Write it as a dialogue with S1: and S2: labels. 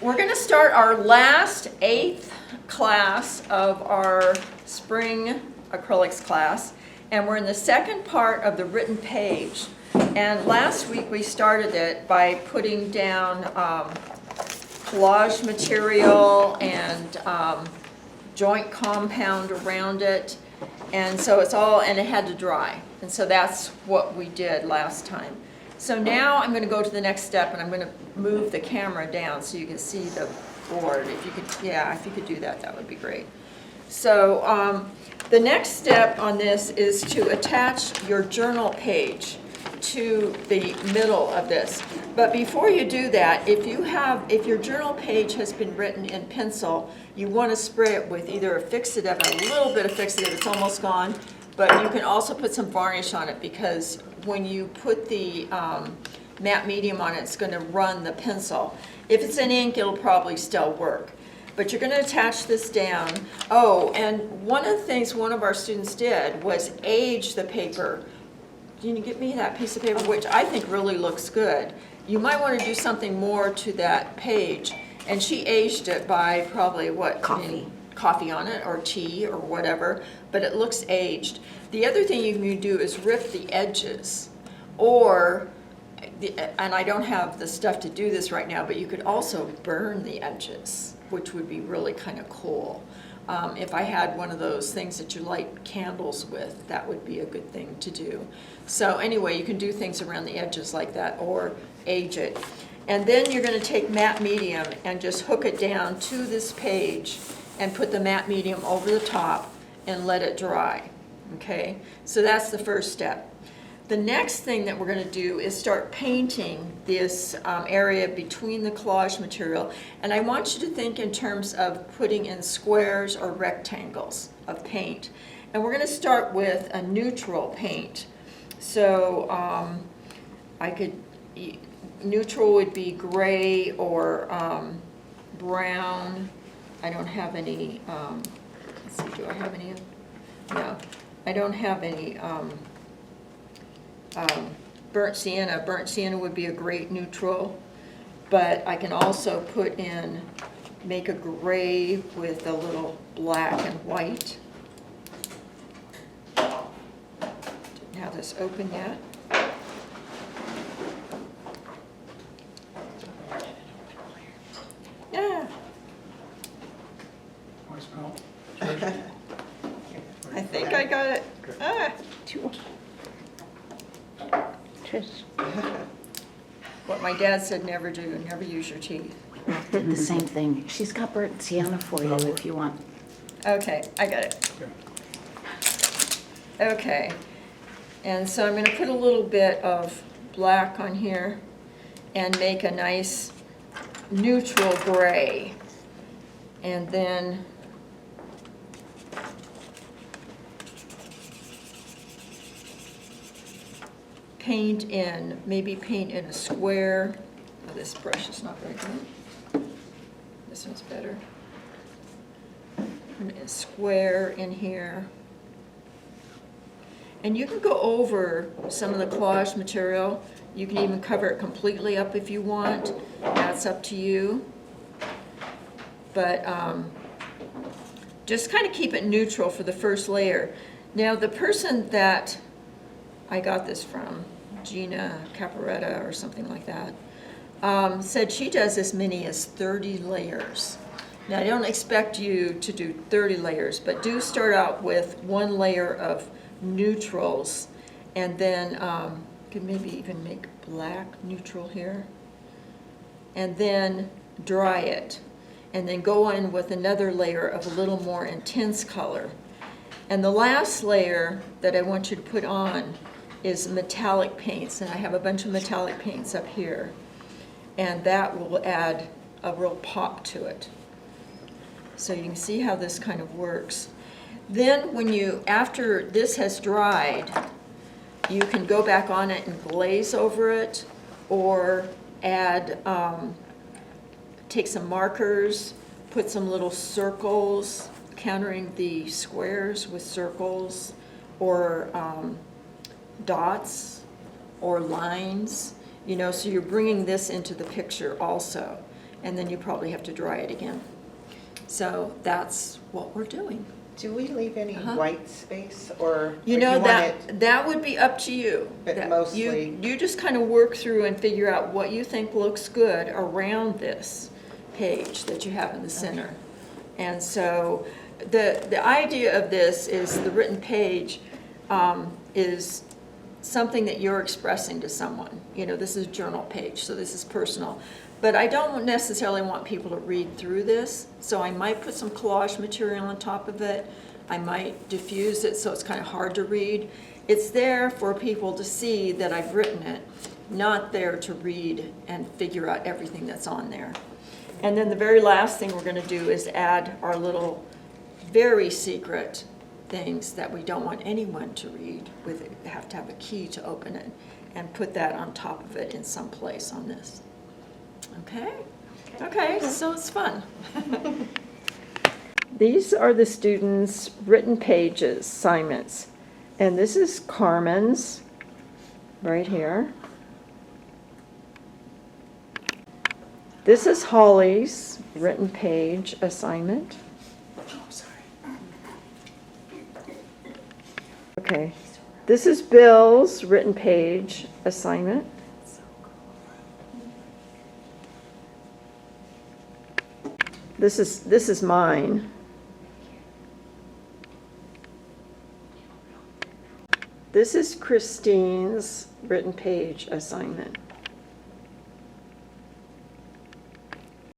S1: We're going to start our last 8th class of our spring acrylics class, and we're in the second part of the written page. And last week we started it by putting down collage material and joint compound around it, and so it's all, and it had to dry, and so that's what we did last time. So now I'm going to go to the next step, and I'm going to move the camera down so you can see the board. If you could, yeah, if you could do that, that would be great. So the next step on this is to attach your journal page to the middle of this. But before you do that, if your journal page has been written in pencil, you want to spray it with either a fixative, a little bit of fixative, it's almost gone, but you can also put some varnish on it, because when you put the matte medium on it, it's going to run the pencil. If it's in ink, it'll probably still work. But you're going to attach this down. Oh, and one of the things one of our students did was age the paper. Can you get me that piece of paper, which I think really looks good? You might want to do something more to that page. And she aged it by probably what? Coffee on it, or tea, or whatever, but it looks aged. The other thing you can do is rip the edges, or, and I don't have the stuff to do this right now, but you could also burn the edges, which would be really kind of cool. If I had one of those things that you light candles with, that would be a good thing to do. So anyway, you can do things around the edges like that, or age it. And then you're going to take matte medium and just hook it down to this page and put the matte medium over the top and let it dry. Okay, so that's the first step. The next thing that we're going to do is start painting this area between the collage material. And I want you to think in terms of putting in squares or rectangles of paint. And we're going to start with a neutral paint. So neutral would be gray or brown. I don't have any, let's see, do I have any? No, I don't have any burnt sienna. Burnt sienna would be a great neutral, but I can also put in, make a gray with a little black and white. Didn't have this open yet. Yeah. I think I got it. Ah.
S2: Trish.
S1: What my dad said, never do, never use your teeth.
S2: Did the same thing. She's got burnt sienna for you if you want.
S1: Okay, I got it. Okay, and so I'm going to put a little bit of black on here and make a nice neutral gray. And then maybe paint in a square. Oh, this brush is not very good. This one's better. And a square in here. And you can go over some of the collage material. You can even cover it completely up if you want. That's up to you. But just kind of keep it neutral for the first layer. Now, the person that I got this from, Gina Caparetta or something like that, said she does as many as 30 layers. Now, I don't expect you to do 30 layers, but do start out with one layer of neutrals, and then you could maybe even make black neutral here, and then dry it, and then go in with another layer of a little more intense color. And the last layer that I want you to put on is metallic paints, and I have a bunch of metallic paints up here, and that will add a real pop to it. So you can see how this kind of works. Then after this has dried, you can go back on it and glaze over it, or add, take some markers, put some little circles, countering the squares with circles, or dots, or lines, so you're bringing this into the picture also. and then you probably have to dry it again. So that's what we're doing.
S3: Do we leave any
S1: Uh-huh.
S3: white space, or
S1: You
S3: or
S1: know,
S3: do want it?
S1: that would be up to you.
S3: But
S1: That
S3: mostly-
S1: You just kind of work through and figure out what you think looks good around this page that you have in the center. And so the idea of this is the written page is something that you're expressing to someone. You know, this is a journal page, so this is personal. But I don't necessarily want people to read through this, so I might put some collage material on top of it. I might diffuse it so it's kind of hard to read. It's there for people to see that I've written it, not there to read and figure out everything that's on there. And then the very last thing we're going to do is add our little very secret things that we don't want anyone to read. They have to have a key to open it, and put that on top of it in some place on this. Okay? Okay, so it's fun. These are the students' written pages, assignments. And this is Carmen's, right here. This is Holly's written page assignment. Okay, this is Bill's written page assignment. This is mine. This is Christine's written page assignment.